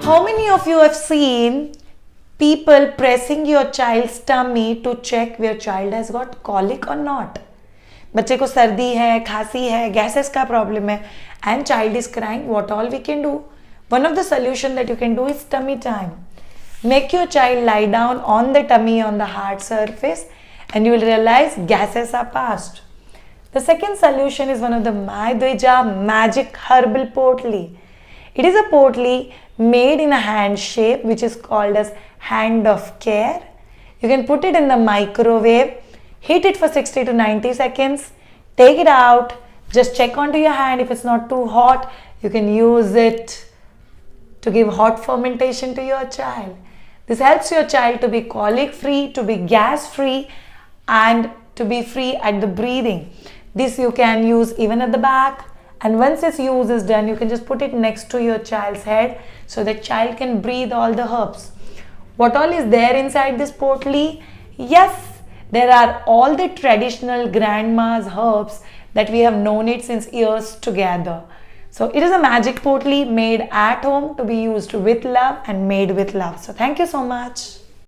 How many of you have seen people pressing your child's tummy to check your child has got colic or not? बच्चे को सर्दी है, खांसी है, gases का problem है, and child is crying. What all we can do? One of the solution that you can do is tummy time. Make your child lie down on the tummy on the hard surface, and you will realize gases are passed. The second solution is one of the Maidvija magic herbal potli. It is a potli made in a hand shape which is called as hand of care. You can put it in the microwave, heat it for 60 to 90 seconds, take it out, just check onto your hand. If it's not too hot, you can use it to give hot fermentation to your child. This helps your child to be colic free, to be gas free, and to be free at the breathing. This you can use even at the back, and once its use is done, you can just put it next to your child's head so the child can breathe all the herbs. What all is there inside this potli? Yes, there are all the traditional grandma's herbs that we have known it since years together. So it is a magic potli made at home to be used with love and made with love. So thank you so much.